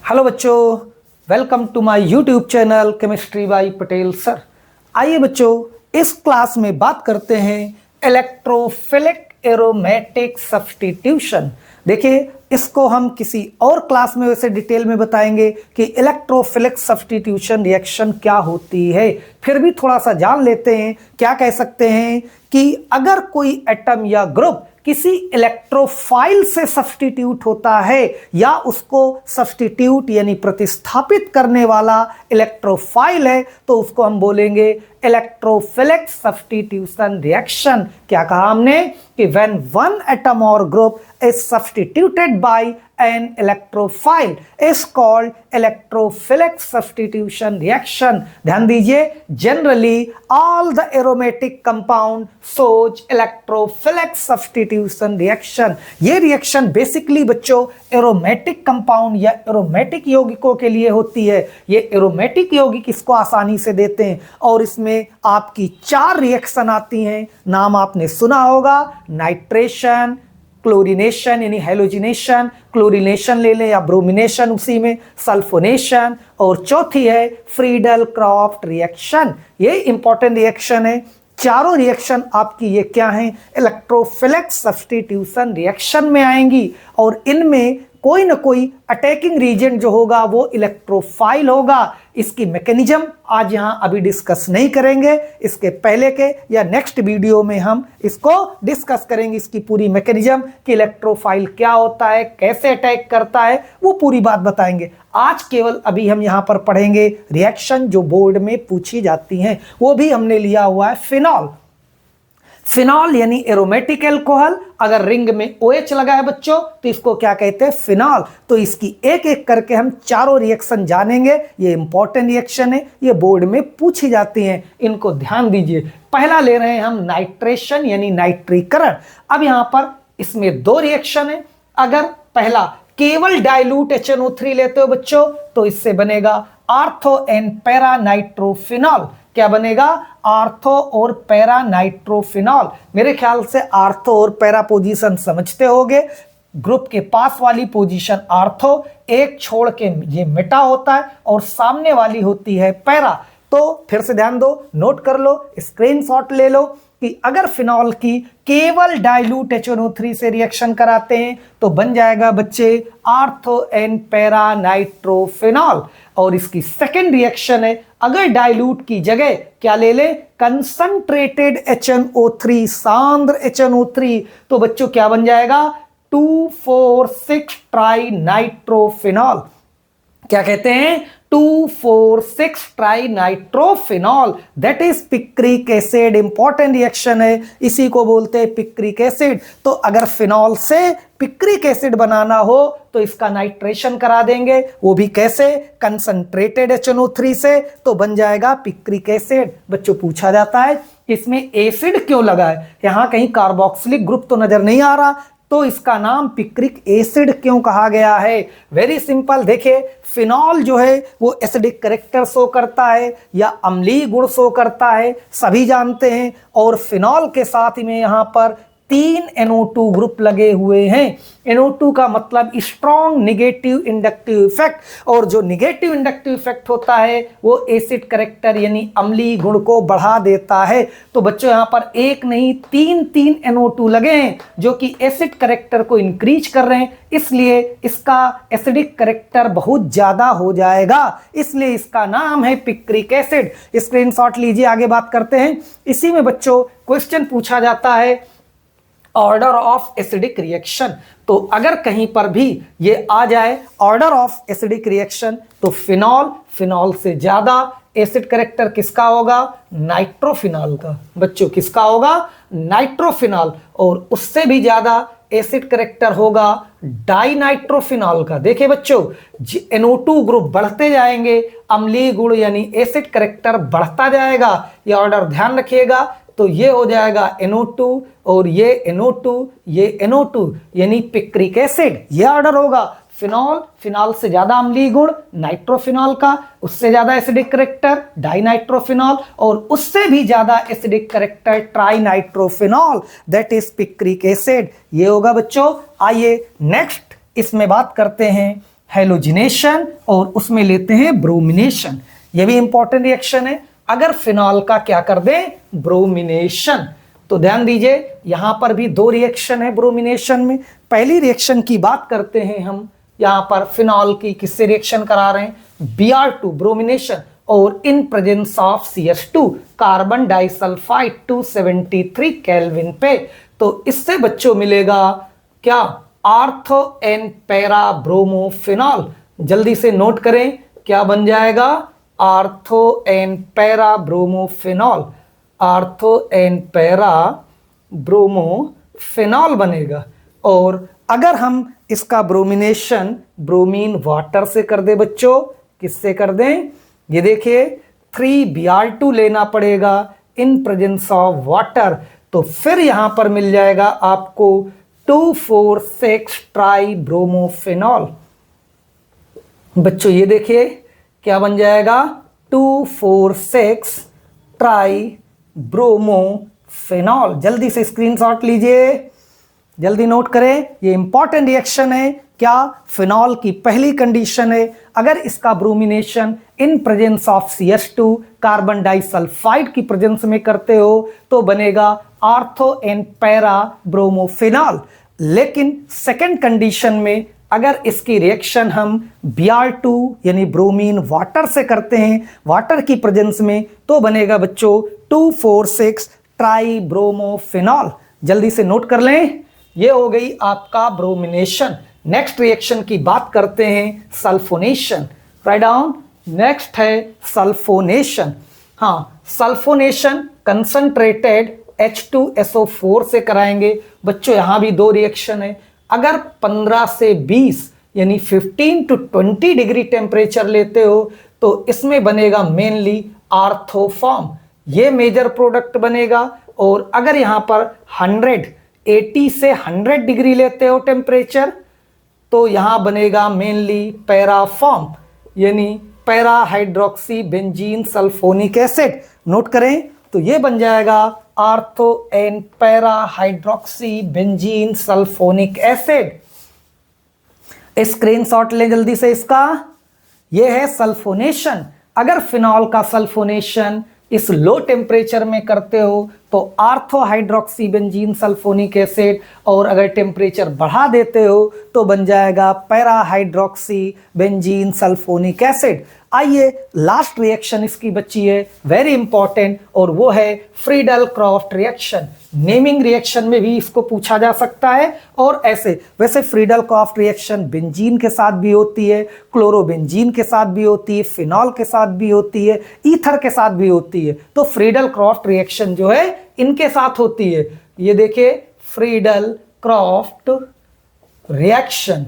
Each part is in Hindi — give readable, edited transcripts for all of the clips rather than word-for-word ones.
हेलो बच्चों, welcome to my YouTube channel chemistry by Patel sir. आइए बच्चों, इस क्लास में बात करते हैं इलेक्ट्रोफिलिक एरोमेटिक सब्स्टिट्यूशन। देखिए, इसको हम किसी और क्लास में वैसे डिटेल में बताएंगे कि इलेक्ट्रोफिलिक सब्स्टिट्यूशन रिएक्शन क्या होती है। फिर भी थोड़ा सा जान लेते हैं। क्या कह सकते हैं कि अगर कोई एटम या ग्रुप किसी इलेक्ट्रोफाइल से सब्स्टिट्यूट होता है या उसको सब्स्टिट्यूट यानी प्रतिस्थापित करने वाला इलेक्ट्रोफाइल है, तो उसको हम बोलेंगे इलेक्ट्रोफिलिक सब्स्टिट्यूशन रिएक्शन। क्या कहा हमने कि when one atom or group is substituted by an electrophile is called electrophilic substitution reaction। ध्यान दीजिए, generally all the aromatic compound shows electrophilic substitution reaction। ये रिएक्शन बेसिकली बच्चों एरोमेटिक कंपाउंड या एरोमेटिक यौगिकों के लिए होती है। ये एरोमेटिक यौगिक इसको आसानी से देते हैं और इसमें आपकी 4 रिएक्शन आती हैं। नाम आपने सुना होगा, नाइट्रेशन, क्लोरीनेशन यानी हेलोजिनेशन, क्लोरीनेशन ले लें या ब्रोमिनेशन उसी में, सल्फोनेशन, और चौथी है फ्रीडल क्रॉफ्ट रिएक्शन। ये इंपॉर्टेंट रिएक्शन है। चारों रिएक्शन आपकी ये क्या हैं? इलेक्ट्रोफिलिक सब्स्टिट्यूशन रिएक्शन में आएंगी और इनमें कोई ना कोई अटैकिंग रीजन जो होगा वो इलेक्ट्रोफाइल होगा। इसकी मैकेनिज्म आज यहां अभी डिस्कस नहीं करेंगे। इसके पहले के या नेक्स्ट वीडियो में हम इसको डिस्कस करेंगे, इसकी पूरी मैकेनिज्म कि इलेक्ट्रोफाइल क्या होता है, कैसे अटैक करता है, वो पूरी बात बताएंगे। आज केवल अभी हम यहां पर पढ़ेंगे रिएक्शन जो बोर्ड में पूछी जाती हैं। वो भी हमने लिया हुआ है फिनॉल। फिनॉल यानी एरोमेटिक एल्कोहल। अगर रिंग में OH लगा है बच्चों तो इसको क्या कहते हैं? फिनॉल। तो इसकी एक एक करके हम चारों रिएक्शन जानेंगे। ये इंपॉर्टेंट रिएक्शन है, ये बोर्ड में पूछी जाती हैं, इनको ध्यान दीजिए। पहला ले रहे हैं हम नाइट्रेशन यानी नाइट्रीकरण। अब यहां पर इसमें 2 रिएक्शन है। अगर पहला केवल डाइल्यूट HNO3 लेते हो बच्चों तो इससे बनेगा आर्थो एंड पैरा नाइट्रोफिनॉल। क्या बनेगा? आर्थो और पैरा नाइट्रोफिनॉल। मेरे ख्याल से आर्थो और पैरा पोजीशन समझते होगे। ग्रुप के पास वाली पोजीशन आर्थो, एक छोड़ के ये मेटा होता है और सामने वाली होती है पैरा। तो फिर से ध्यान दो, नोट कर लो, स्क्रीनशॉट ले लो कि अगर फिनॉल की केवल डाइल्यूट HNO3 से रिएक्शन कराते हैं तो बन जाएगा बच्चे आर्थो एंड पैरा नाइट्रोफिनॉल। और इसकी सेकेंड रिएक्शन है, अगर डाइल्यूट की जगह क्या ले लें? कंसंट्रेटेड HNO3, सांद्र HNO3, तो बच्चों क्या बन जाएगा? 2,4,6 ट्राई नाइट्रोफिनॉल। क्या कहते हैं? 2,4,6 try nitrophenol, that is picric acid. Important reaction है, इसी को बोलते हैं पिक्रिक एसिड। तो अगर फिनॉल से पिक्रिक एसिड बनाना हो तो इसका नाइट्रेशन करा देंगे। वो भी कैसे? कंसंट्रेटेड HNO3 से, तो बन जाएगा पिक्रिक एसिड। बच्चों पूछा जाता है इसमें एसिड क्यों लगा है? यहां कहीं कार्बोक्सिलिक ग्रुप तो नजर नहीं आ रहा, तो इसका नाम पिक्रिक एसिड क्यों कहा गया है? Very simple. देखिए, फिनॉल जो है वो एसिडिक कैरेक्टर शो करता है या अम्लीय गुण शो करता है, सभी जानते हैं। और फिनॉल के साथ में यहां पर 3 NO2 ग्रुप लगे हुए हैं। NO2 का मतलब स्ट्रॉन्ग नेगेटिव इंडक्टिव इफेक्ट, और जो नेगेटिव इंडक्टिव इफेक्ट होता है वो एसिड कैरेक्टर यानी अम्लीय गुण को बढ़ा देता है। तो बच्चों यहाँ पर एक नहीं 3 NO2 लगे हैं जो कि एसिड कैरेक्टर को इंक्रीज कर रहे हैं, इसलिए इसका एसिडिक कैरेक्टर बहुत ज्यादा हो जाएगा, इसलिए इसका नाम है पिक्रिक एसिड। स्क्रीनशॉट लीजिए, आगे बात करते हैं। इसी में बच्चों क्वेश्चन पूछा जाता है ऑर्डर ऑफ एसिडिक रिएक्शन। तो अगर कहीं पर भी ये आ जाए ऑर्डर ऑफ एसिडिक रिएक्शन तो फिनॉल से ज्यादा एसिड कैरेक्टर किसका होगा? नाइट्रोफिनॉल का। बच्चों किसका होगा? नाइट्रोफिनॉल। और उससे भी ज्यादा एसिड कैरेक्टर होगा डाइनाइट्रोफिनॉल का। देखिए बच्चों, NO2 ग्रुप बढ़ते जाएंगे, अम्लीय गुण यानी एसिड कैरेक्टर बढ़ता जाएगा। ये ऑर्डर ध्यान रखिएगा। तो ये हो जाएगा NO2 और ये NO2, ये NO2 यानी पिक्रिक एसिड। ये ऑर्डर होगा। फिनॉल से ज्यादा अम्लीय गुण नाइट्रोफिनॉल का, उससे ज्यादा एसिडिक कैरेक्टर डाइनाइट्रोफिनॉल, और उससे भी ज्यादा acidic character trinitrophenol, that is picric acid. ये होगा बच्चों। आइए नेक्स्ट इसमें बात करते हैं हेलोजिनेशन और उसमें लेते हैं ब्रोमिनेशन। ये भी इंपॉर्टेंट रिएक्शन है। अगर फिनॉल का क्या कर दें, ब्रोमिनेशन, तो ध्यान दीजिए यहां पर भी दो रिएक्शन है ब्रोमिनेशन में। पहली रिएक्शन की बात करते हैं हम, यहां पर फिनॉल की किससे रिएक्शन करा रहे हैं, Br2 ब्रोमिनेशन, और in presence of CH2 carbon disulphide 273 kelvin पे। तो इससे बच्चों मिलेगा क्या, आर्थो एन पैरा ब्रोमोफिनॉल। जल्दी से नोट करें क्या बन जाएगा, ortho and para bromophenol, ortho and para bromophenol बनेगा। और अगर हम इसका ब्रोमिनेशन ब्रोमीन वाटर से कर दे बच्चों, किससे कर दें, ये देखिए 3Br2 लेना पड़ेगा इन प्रेजेंस ऑफ वाटर, तो फिर यहां पर मिल जाएगा आपको 2,4,6 ट्राई ब्रोमोफिनॉल। बच्चों ये देखिए क्या बन जाएगा, 2,4,6 ट्राई ब्रोमोफिनॉल। जल्दी से स्क्रीनशॉट लीजिए, जल्दी नोट करें, ये इंपॉर्टेंट रिएक्शन है। क्या, फिनॉल की पहली कंडीशन है, अगर इसका bromination in presence of CH2 carbon disulphide की प्रेजेंस में करते हो तो बनेगा आर्थो एन पैरा ब्रोमोफिनॉल। लेकिन सेकंड कंडीशन में अगर इसकी रिएक्शन हम Br2 यानी ब्रोमीन वाटर से करते हैं, वाटर की प्रेजेंस में, तो बनेगा बच्चों 2,4,6 ट्राई ब्रोमोफिनॉल। जल्दी से नोट कर लें, ये हो गई आपका ब्रोमिनेशन। नेक्स्ट रिएक्शन की बात करते हैं, सल्फोनेशन। राइट डाउन, नेक्स्ट है सल्फोनेशन। हाँ, सल्फोनेशन कंसंट्रेटेड H2SO4 से कराएंगे। बच्चों यहां भी दो रिएक्शन है। अगर 15 से 20 यानी 15 to 20 डिग्री टेम्परेचर लेते हो तो इसमें बनेगा मेनली आर्थोफॉर्म, ये मेजर प्रोडक्ट बनेगा। और अगर यहां पर 80 से 100 डिग्री लेते हो टेम्परेचर तो यहां बनेगा मेनली पैराफॉर्म, यानी para hydroxy benzene sulphonic acid. Note करें तो ये बन जाएगा ortho and para hydroxy benzene sulphonic acid. Screenshot लें जल्दी से इसका, ये है सल्फोनेशन। अगर फिनॉल का सल्फोनेशन इस लो टेम्परेचर में करते हो तो ortho hydroxy benzene sulphonic acid, और अगर टेम्परेचर बढ़ा देते हो तो बन जाएगा para hydroxy benzene sulphonic acid. आइए लास्ट रिएक्शन इसकी बची है, वेरी इंपॉर्टेंट, और वो है Friedel Crafts reaction. Naming reaction में भी इसको पूछा जा सकता है और ऐसे। वैसे फ्रीडल क्रॉफ्ट रिएक्शन बेंजीन के साथ भी होती है, क्लोरोबेंजीन के साथ भी होती है, फिनॉल के साथ भी होती है, ईथर के साथ भी होती है। तो फ्रीडल क्रॉफ्ट रिएक्शन जो है इनके साथ होती है। ये देखिए Friedel Crafts reaction,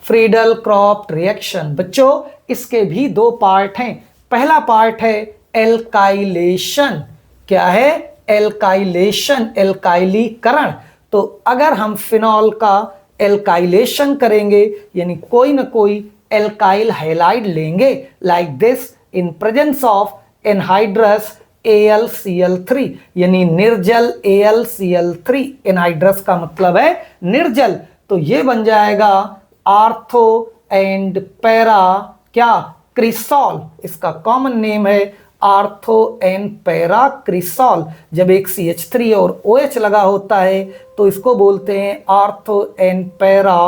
Friedel Crafts reaction. बच्चों इसके भी दो पार्ट हैं। पहला पार्ट है एल्काइलेशन। क्या है, एल्काइलेशन, एल्काइलीकरण। तो अगर हम फिनॉल का एल्काइलेशन करेंगे यानी कोई ना कोई एल्काइल हैलाइड लेंगे like this in presence of anhydrous AlCl3 यानी निर्जल AlCl3। एनहाइड्रस का मतलब है निर्जल, तो ये बन जाएगा आर्थो एंड पैरा क्या, क्रिसॉल। इसका कॉमन नेम है आर्थो एंड पैरा क्रिसॉल। जब एक CH3 और OH लगा होता है तो इसको बोलते हैं आर्थो एंड पैरा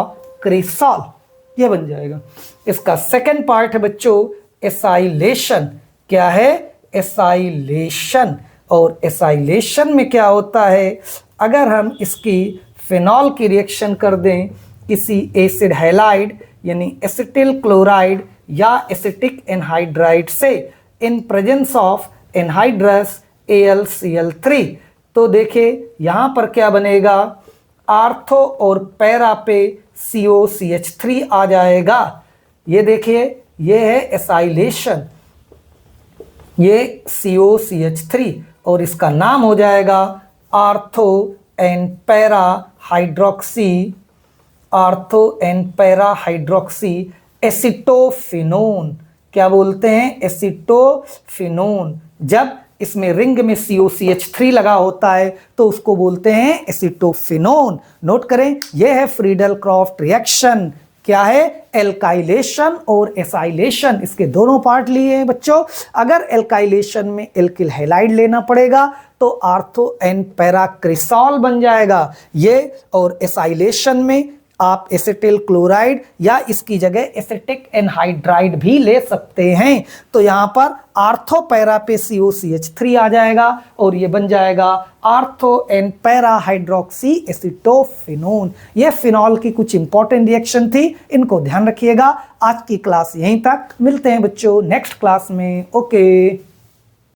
क्रिसॉल, ये बन जाएगा। इसका सेकंड पार्ट है बच्चों एसाइलेशन। क्या है, एसाइलेशन। और एसाइलेशन में क्या होता है, अगर हम इसकी फिनॉल की रिएक्शन कर दें किसी एसिड हैलाइड यानी एसिटिल क्लोराइड या एसिटिक एनहाइड्राइड से in presence of anhydrous AlCl3, तो देखिए यहां पर क्या बनेगा, आर्थो और पैरा पे COCH3 आ जाएगा। ये देखिए ये है एसाइलेशन, ये COCH3 और इसका नाम हो जाएगा ortho and para hydroxy, ortho and para hydroxy acetophenone. क्या बोलते हैं, एसिटोफिनोन। जब इसमें रिंग में COCH3 लगा होता है तो उसको बोलते हैं एसिटोफिनोन। नोट करें, यह है फ्रीडल क्रॉफ्ट रिएक्शन। क्या है, एल्काइलेशन और एसाइलेशन, इसके दोनों पार्ट लिए हैं बच्चों। अगर एल्काइलेशन में एल्किल हैलाइड लेना पड़ेगा तो आर्थो एन पैराक्रिसॉल बन जाएगा ये, और एसाइलेशन में आप एसिटिल क्लोराइड या इसकी जगह एसिटिक एनहाइड्राइड भी ले सकते हैं। तो यहां पर आर्थो पैरा पे COCH3 आ जाएगा और ये बन जाएगा ortho and para hydroxy acetophenone. ये फिनॉल की कुछ इंपॉर्टेंट रिएक्शन थी, इनको ध्यान रखिएगा। आज की क्लास यहीं तक, मिलते हैं बच्चों नेक्स्ट क्लास में। ओके।